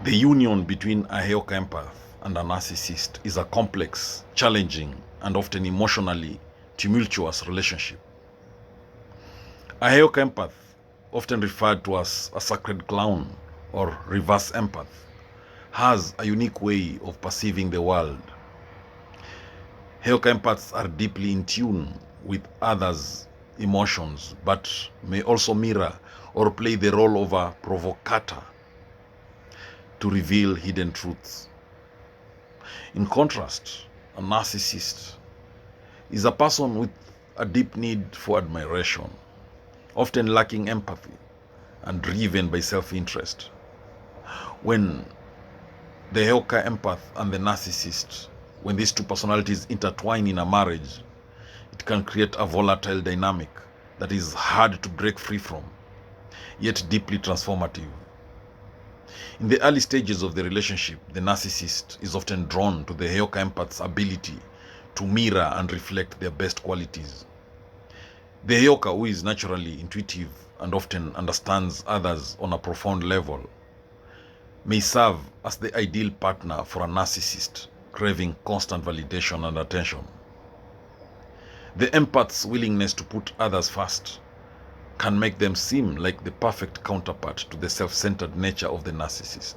The union between a Heyoka empath and a narcissist is a complex, challenging, and often emotionally tumultuous relationship. A Heyoka empath, often referred to as a sacred clown or reverse empath, has a unique way of perceiving the world. Heyoka empaths are deeply in tune with others' emotions, but may also mirror or play the role of a provocateur to reveal hidden truths. In contrast, a narcissist is a person with a deep need for admiration, often lacking empathy and driven by self-interest. When the Heyoka empath and the narcissist, when these two personalities intertwine in a marriage, it can create a volatile dynamic that is hard to break free from, yet deeply transformative. In the early stages of the relationship, the narcissist is often drawn to the Heyoka empath's ability to mirror and reflect their best qualities. The Heyoka, who is naturally intuitive and often understands others on a profound level, may serve as the ideal partner for a narcissist craving constant validation and attention. The empath's willingness to put others first can make them seem like the perfect counterpart to the self-centered nature of the narcissist.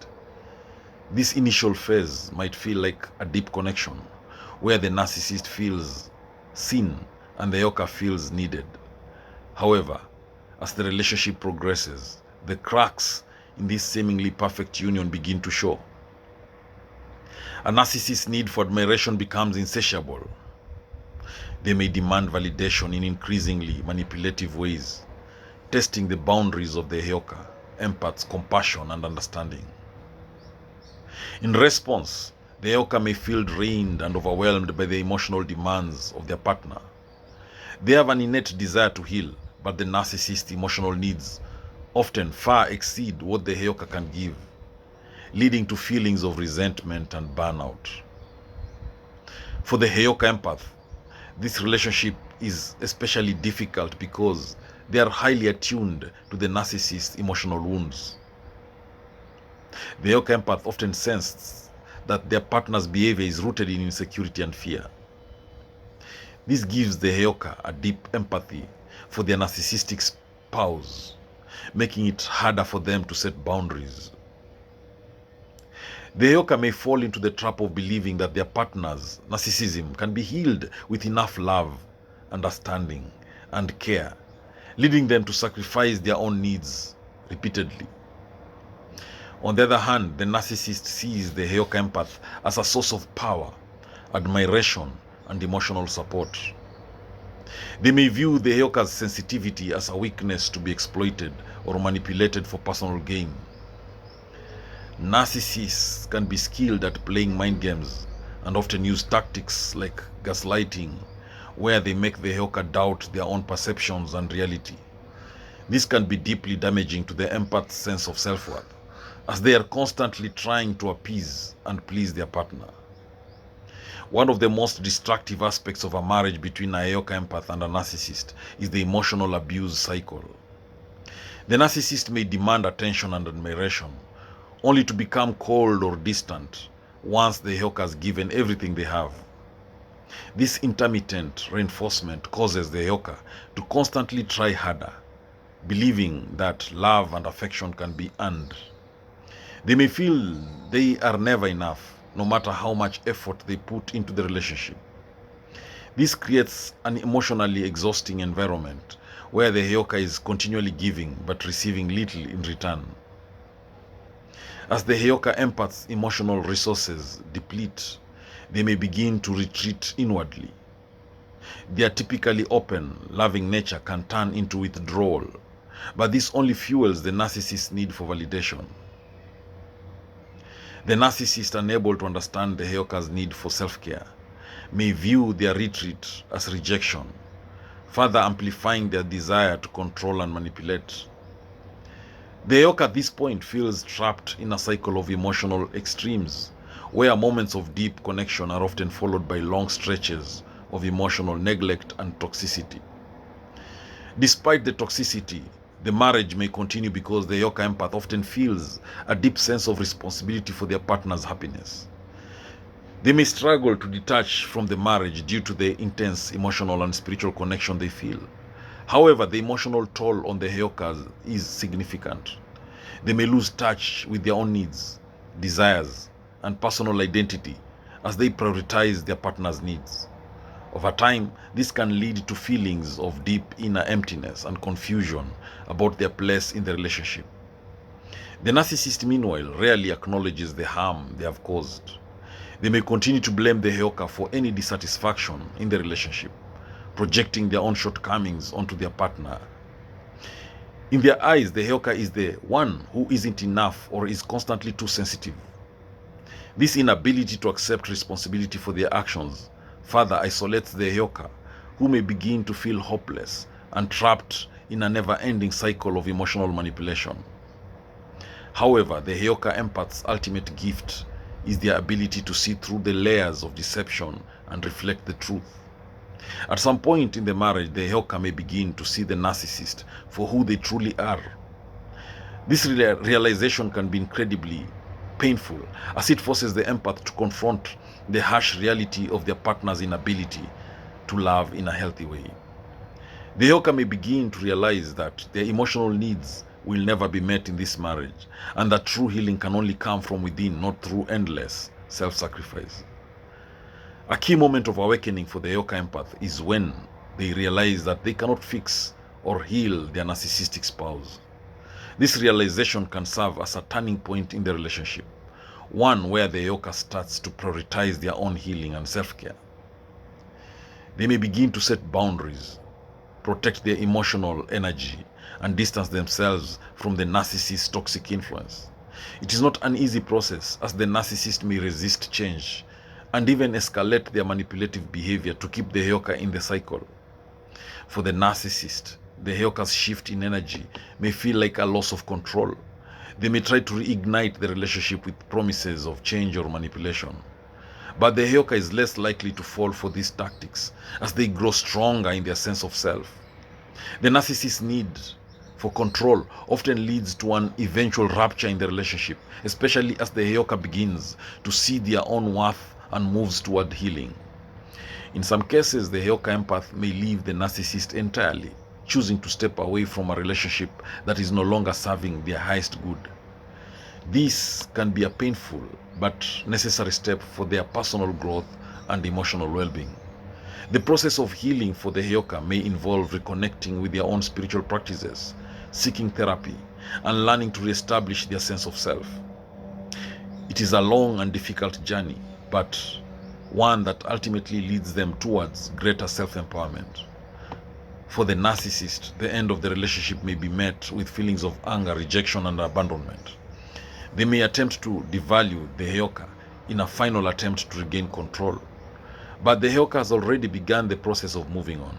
This initial phase might feel like a deep connection, where the narcissist feels seen and the Heyoka feels needed. However, as the relationship progresses, the cracks in this seemingly perfect union begin to show. A narcissist's need for admiration becomes insatiable. They may demand validation in increasingly manipulative ways, testing the boundaries of the Heyoka empath's compassion and understanding. In response, the Heyoka may feel drained and overwhelmed by the emotional demands of their partner. They have an innate desire to heal, but the narcissist's emotional needs often far exceed what the Heyoka can give, leading to feelings of resentment and burnout. For the Heyoka empath, this relationship is especially difficult because they are highly attuned to the narcissist's emotional wounds. The Heyoka empath often senses that their partner's behavior is rooted in insecurity and fear. This gives the Heyoka a deep empathy for their narcissistic spouse, making it harder for them to set boundaries. The Heyoka may fall into the trap of believing that their partner's narcissism can be healed with enough love, understanding, and care, leading them to sacrifice their own needs repeatedly. On the other hand, the narcissist sees the Heyoka empath as a source of power, admiration, and emotional support. They may view the Heyoka's sensitivity as a weakness to be exploited or manipulated for personal gain. Narcissists can be skilled at playing mind games and often use tactics like gaslighting, where they make the Heyoka doubt their own perceptions and reality. This can be deeply damaging to the empath's sense of self-worth, as they are constantly trying to appease and please their partner. One of the most destructive aspects of a marriage between a Heyoka empath and a narcissist is the emotional abuse cycle. The narcissist may demand attention and admiration, only to become cold or distant once the Heyoka has given everything they have. This intermittent reinforcement causes the Heyoka to constantly try harder, believing that love and affection can be earned. They may feel they are never enough, no matter how much effort they put into the relationship. This creates an emotionally exhausting environment where the Heyoka is continually giving but receiving little in return. As the Heyoka empath's emotional resources deplete, they may begin to retreat inwardly. Their typically open, loving nature can turn into withdrawal, but this only fuels the narcissist's need for validation. The narcissist, unable to understand the Heyoka's need for self-care, may view their retreat as rejection, further amplifying their desire to control and manipulate. The Heyoka at this point feels trapped in a cycle of emotional extremes, where moments of deep connection are often followed by long stretches of emotional neglect and toxicity. Despite the toxicity, The marriage may continue because the Heyoka empath often feels a deep sense of responsibility for their partner's happiness. They may struggle to detach from the marriage due to the intense emotional and spiritual connection they feel. However, the emotional toll on the Heyokas is significant. They may lose touch with their own needs, desires, and personal identity as they prioritize their partner's needs. Over time, this can lead to feelings of deep inner emptiness and confusion about their place in the relationship. The narcissist, meanwhile, rarely acknowledges the harm they have caused. They may continue to blame the Heyoka for any dissatisfaction in the relationship, projecting their own shortcomings onto their partner. In their eyes, the Heyoka is the one who isn't enough or is constantly too sensitive. This inability to accept responsibility for their actions further isolates the Heyoka, who may begin to feel hopeless and trapped in a never-ending cycle of emotional manipulation. However, the Heyoka empath's ultimate gift is their ability to see through the layers of deception and reflect the truth. At some point in the marriage, the Heyoka may begin to see the narcissist for who they truly are. This realization can be incredibly painful, as it forces the empath to confront the harsh reality of their partner's inability to love in a healthy way. The Heyoka may begin to realize that their emotional needs will never be met in this marriage, and that true healing can only come from within, not through endless self-sacrifice. A key moment of awakening for the Heyoka empath is when they realize that they cannot fix or heal their narcissistic spouse. This realization can serve as a turning point in the relationship, one where the Heyoka starts to prioritize their own healing and self-care. They may begin to set boundaries, protect their emotional energy, and distance themselves from the narcissist's toxic influence. It is not an easy process, as the narcissist may resist change and even escalate their manipulative behavior to keep the Heyoka in the cycle. For the narcissist, the Heyoka's shift in energy may feel like a loss of control. They may try to reignite the relationship with promises of change or manipulation. But the Heyoka is less likely to fall for these tactics as they grow stronger in their sense of self. The narcissist's need for control often leads to an eventual rupture in the relationship, especially as the Heyoka begins to see their own worth and moves toward healing. In some cases, the Heyoka empath may leave the narcissist entirely, choosing to step away from a relationship that is no longer serving their highest good. This can be a painful but necessary step for their personal growth and emotional well-being. The process of healing for the Heyoka may involve reconnecting with their own spiritual practices, seeking therapy, and learning to reestablish their sense of self. It is a long and difficult journey, but one that ultimately leads them towards greater self-empowerment. For the narcissist, the end of the relationship may be met with feelings of anger, rejection, and abandonment. They may attempt to devalue the Heyoka in a final attempt to regain control. But the Heyoka has already begun the process of moving on.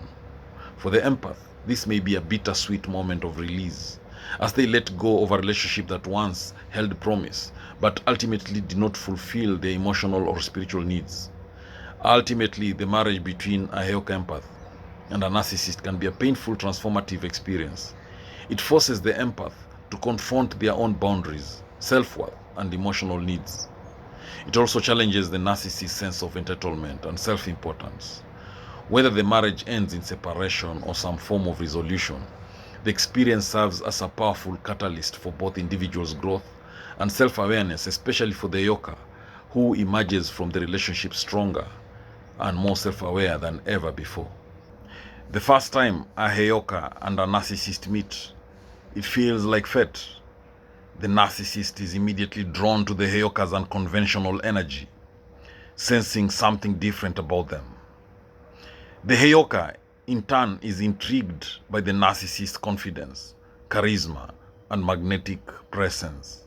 For the empath, this may be a bittersweet moment of release, as they let go of a relationship that once held promise, but ultimately did not fulfill their emotional or spiritual needs. Ultimately, the marriage between a Heyoka empath and a narcissist can be a painful, transformative experience. It forces the empath to confront their own boundaries, self-worth, and emotional needs. It also challenges the narcissist's sense of entitlement and self-importance. Whether the marriage ends in separation or some form of resolution, the experience serves as a powerful catalyst for both individuals' growth and self-awareness, especially for the Heyoka, who emerges from the relationship stronger and more self-aware than ever before. The first time a Heyoka and a narcissist meet, it feels like fate. The narcissist is immediately drawn to the Heyoka's unconventional energy, sensing something different about them. The Heyoka, in turn, is intrigued by the narcissist's confidence, charisma, and magnetic presence.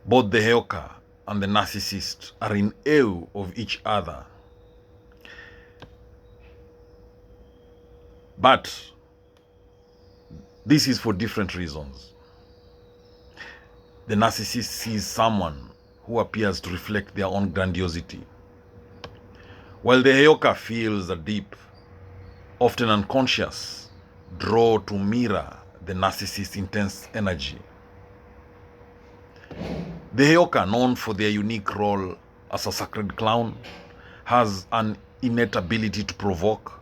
Both the Heyoka and the narcissist are in awe of each other. But this is for different reasons. The narcissist sees someone who appears to reflect their own grandiosity, while the Heyoka feels a deep, often unconscious, draw to mirror the narcissist's intense energy. The Heyoka, known for their unique role as a sacred clown, has an innate ability to provoke,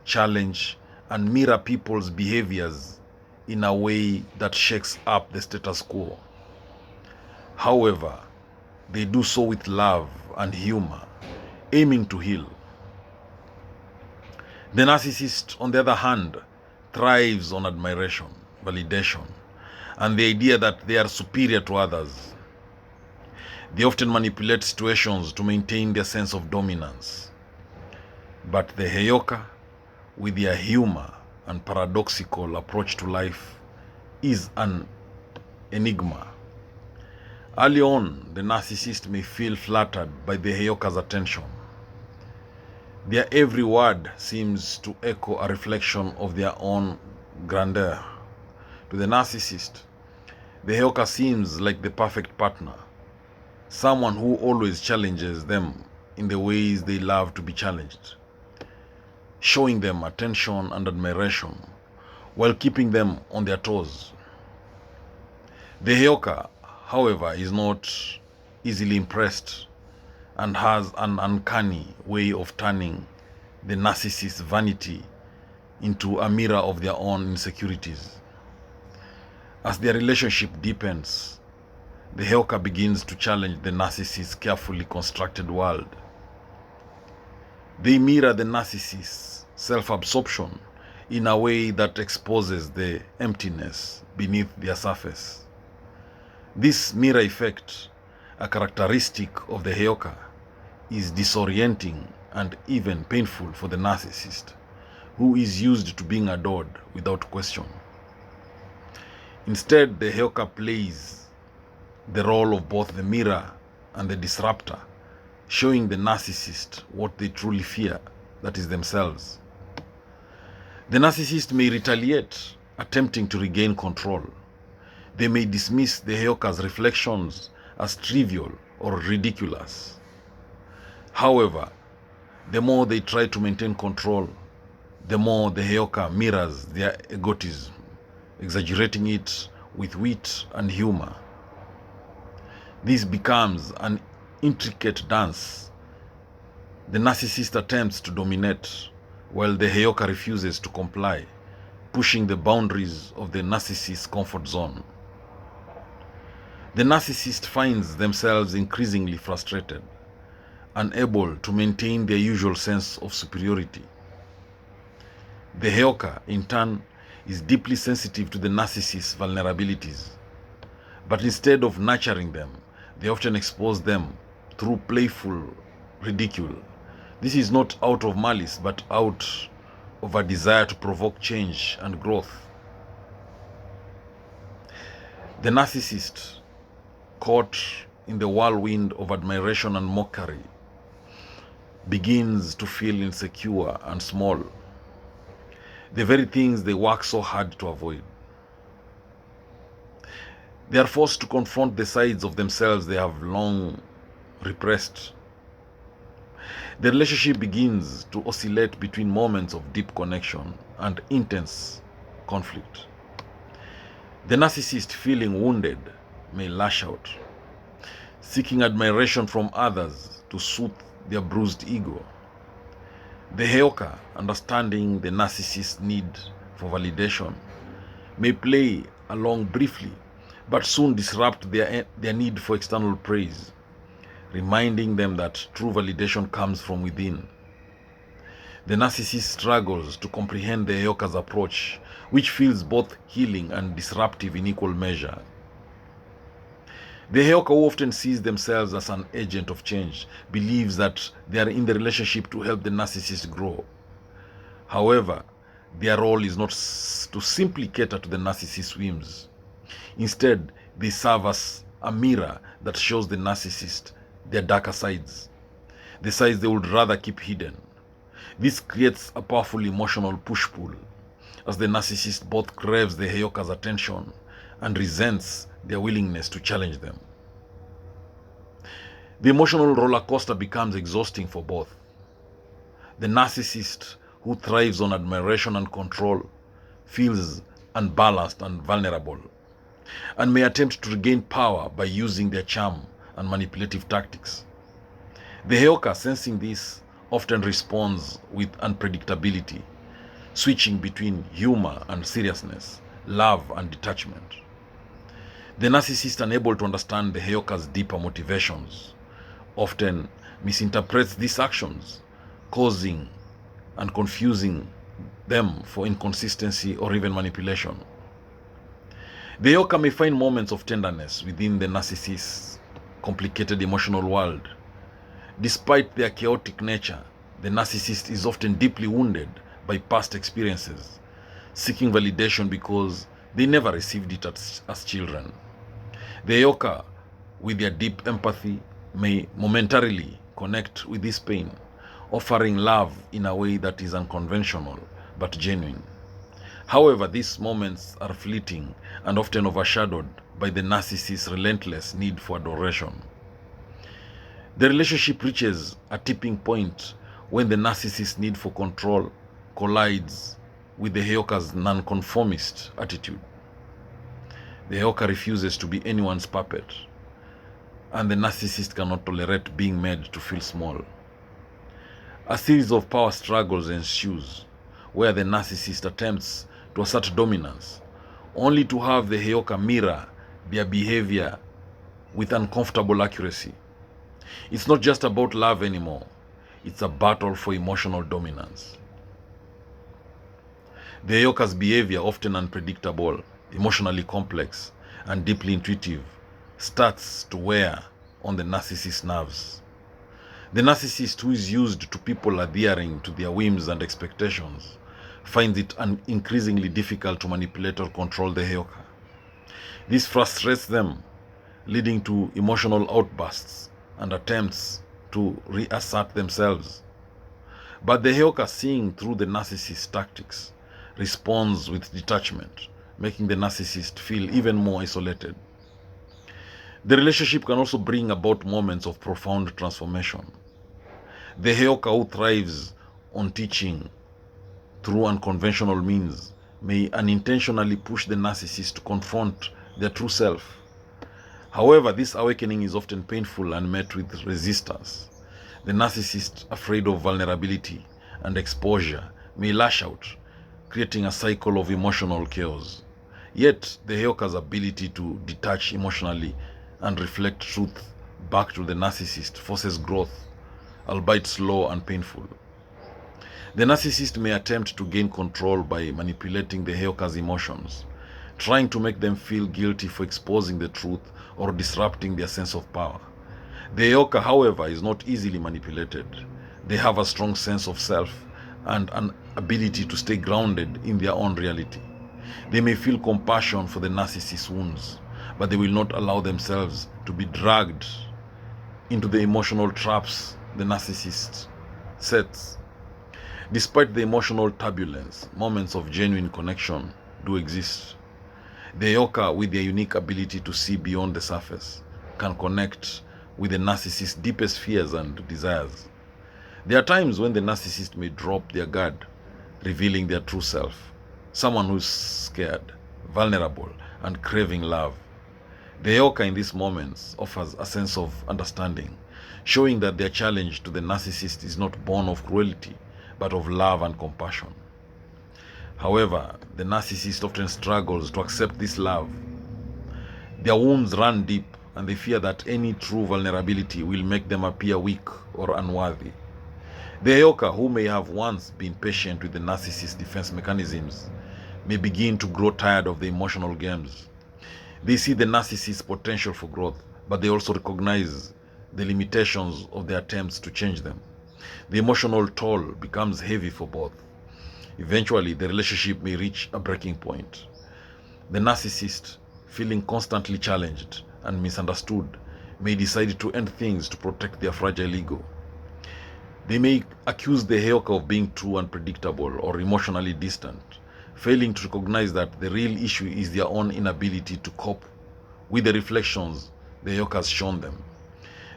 challenge, and mirror people's behaviors in a way that shakes up the status quo. However, they do so with love and humor, aiming to heal. The narcissist, on the other hand, thrives on admiration, validation, and the idea that they are superior to others. They often manipulate situations to maintain their sense of dominance. But the Heyoka, with their humor and paradoxical approach to life, is an enigma. Early on, the narcissist may feel flattered by the Heyoka's attention. Their every word seems to echo a reflection of their own grandeur. To the narcissist, the Heyoka seems like the perfect partner, someone who always challenges them in the ways they love to be challenged, showing them attention and admiration while keeping them on their toes. The Heyoka, however, is not easily impressed and has an uncanny way of turning the narcissist's vanity into a mirror of their own insecurities. As their relationship deepens, the Heyoka begins to challenge the narcissist's carefully constructed world. They mirror the narcissist's self-absorption in a way that exposes the emptiness beneath their surface. This mirror effect, a characteristic of the Heyoka, is disorienting and even painful for the narcissist, who is used to being adored without question. Instead, the Heyoka plays the role of both the mirror and the disruptor, showing the narcissist what they truly fear, that is themselves. The narcissist may retaliate, attempting to regain control. They may dismiss the Heyoka's reflections as trivial or ridiculous. However, the more they try to maintain control, the more the Heyoka mirrors their egotism, exaggerating it with wit and humor. This becomes an intricate dance. The narcissist attempts to dominate, while the Heyoka refuses to comply, pushing the boundaries of the narcissist's comfort zone. The narcissist finds themselves increasingly frustrated, unable to maintain their usual sense of superiority. The Heyoka, in turn, is deeply sensitive to the narcissist's vulnerabilities, but instead of nurturing them, they often expose them through playful ridicule. This is not out of malice, but out of a desire to provoke change and growth. The narcissist, caught in the whirlwind of admiration and mockery, begins to feel insecure and small, the very things they work so hard to avoid. They are forced to confront the sides of themselves they have long repressed. The relationship begins to oscillate between moments of deep connection and intense conflict. The narcissist, feeling wounded, may lash out, seeking admiration from others to soothe their bruised ego. The Heyoka, understanding the narcissist's need for validation, may play along briefly, but soon disrupt their need for external praise, reminding them that true validation comes from within. The narcissist struggles to comprehend the Heyoka's approach, which feels both healing and disruptive in equal measure. The Heyoka, who often sees themselves as an agent of change, believes that they are in the relationship to help the narcissist grow. However, their role is not to simply cater to the narcissist's whims. Instead, they serve as a mirror that shows the narcissist their darker sides, the sides they would rather keep hidden. This creates a powerful emotional push-pull, as the narcissist both craves the Heyoka's attention and resents their willingness to challenge them. The emotional roller coaster becomes exhausting for both. The narcissist, who thrives on admiration and control, feels unbalanced and vulnerable, and may attempt to regain power by using their charm and manipulative tactics. The Heyoka, sensing this, often responds with unpredictability, switching between humor and seriousness, love and detachment. The narcissist, unable to understand the Heyoka's deeper motivations, often misinterprets these actions, causing and confusing them for inconsistency or even manipulation. The Heyoka may find moments of tenderness within the narcissist's complicated emotional world. Despite their chaotic nature, the narcissist is often deeply wounded by past experiences, seeking validation because they never received it as children. The Heyoka, with their deep empathy, may momentarily connect with this pain, offering love in a way that is unconventional but genuine. However, these moments are fleeting and often overshadowed by the narcissist's relentless need for adoration. The relationship reaches a tipping point when the narcissist's need for control collides with the Heyoka's nonconformist attitude. The Heyoka refuses to be anyone's puppet, and the narcissist cannot tolerate being made to feel small. A series of power struggles ensues, where the narcissist attempts to assert dominance, only to have the Heyoka mirror their behavior with uncomfortable accuracy. It's not just about love anymore, it's a battle for emotional dominance. The Heyoka's behavior, often unpredictable, emotionally complex, and deeply intuitive, starts to wear on the narcissist's nerves. The narcissist, who is used to people adhering to their whims and expectations, finds it increasingly difficult to manipulate or control the Heyoka. This frustrates them, leading to emotional outbursts and attempts to reassert themselves. But the Heyoka, seeing through the narcissist's tactics, responds with detachment, making the narcissist feel even more isolated. The relationship can also bring about moments of profound transformation. The Heyoka, who thrives on teaching through unconventional means, may unintentionally push the narcissist to confront their true self. However, this awakening is often painful and met with resistance. The narcissist, afraid of vulnerability and exposure, may lash out, creating a cycle of emotional chaos. Yet, the Heyoka's ability to detach emotionally and reflect truth back to the narcissist forces growth, albeit slow and painful. The narcissist may attempt to gain control by manipulating the Heyoka's emotions, trying to make them feel guilty for exposing the truth or disrupting their sense of power. The Heyoka, however, is not easily manipulated. They have a strong sense of self and an ability to stay grounded in their own reality. They may feel compassion for the narcissist's wounds, but they will not allow themselves to be dragged into the emotional traps the narcissist sets. Despite the emotional turbulence, moments of genuine connection do exist. The Heyoka, with their unique ability to see beyond the surface, can connect with the narcissist's deepest fears and desires. There are times when the narcissist may drop their guard, revealing their true self, someone who's scared, vulnerable, and craving love. The Heyoka in these moments offers a sense of understanding, showing that their challenge to the narcissist is not born of cruelty, but of love and compassion. However, the narcissist often struggles to accept this love. Their wounds run deep, and they fear that any true vulnerability will make them appear weak or unworthy. The Heyoka, who may have once been patient with the narcissist's defense mechanisms, may begin to grow tired of the emotional games. They see the narcissist's potential for growth, but they also recognize the limitations of their attempts to change them. The emotional toll becomes heavy for both. Eventually, the relationship may reach a breaking point. The narcissist, feeling constantly challenged and misunderstood, may decide to end things to protect their fragile ego. They may accuse the Heyoka of being too unpredictable or emotionally distant, failing to recognize that the real issue is their own inability to cope with the reflections the Heyoka has shown them.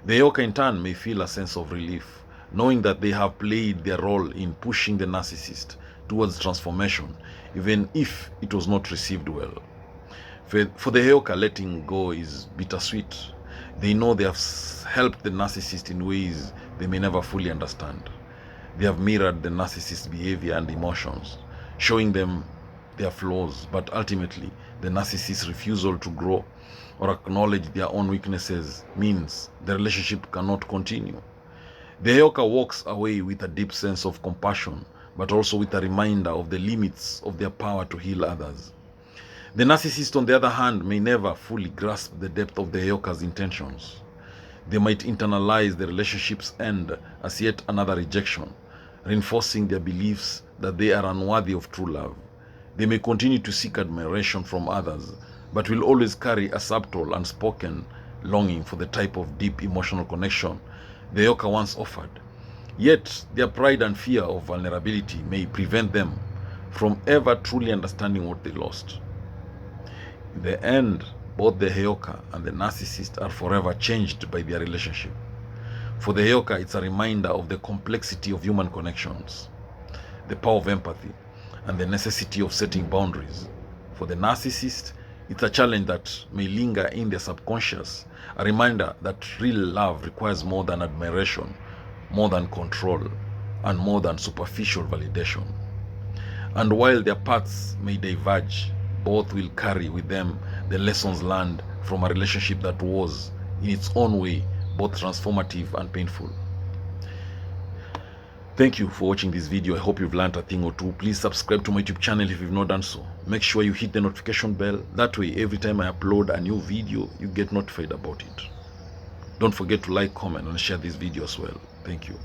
The Heyoka in turn may feel a sense of relief, knowing that they have played their role in pushing the narcissist towards transformation, even if it was not received well. For the Heyoka, letting go is bittersweet. They know they have helped the narcissist in ways they may never fully understand. They have mirrored the narcissist's behavior and emotions, showing them their flaws, but ultimately the narcissist's refusal to grow or acknowledge their own weaknesses means the relationship cannot continue. The Heyoka walks away with a deep sense of compassion, but also with a reminder of the limits of their power to heal others. The narcissist, on the other hand, may never fully grasp the depth of the Heyoka's intentions. They might internalize the relationship's end as yet another rejection, reinforcing their beliefs that they are unworthy of true love. They may continue to seek admiration from others, but will always carry a subtle, unspoken longing for the type of deep emotional connection the Heyoka once offered. Yet, their pride and fear of vulnerability may prevent them from ever truly understanding what they lost. In the end, both the Heyoka and the narcissist are forever changed by their relationship. For the Heyoka, it's a reminder of the complexity of human connections, the power of empathy, and the necessity of setting boundaries. For the narcissist, it's a challenge that may linger in their subconscious, a reminder that real love requires more than admiration, more than control, and more than superficial validation. And while their paths may diverge, both will carry with them the lessons learned from a relationship that was, in its own way, both transformative and painful. Thank you for watching this video. I hope you've learned a thing or two. Please subscribe to my YouTube channel if you've not done so. Make sure you hit the notification bell. That way, every time I upload a new video, you get notified about it. Don't forget to like, comment, and share this video as well. Thank you.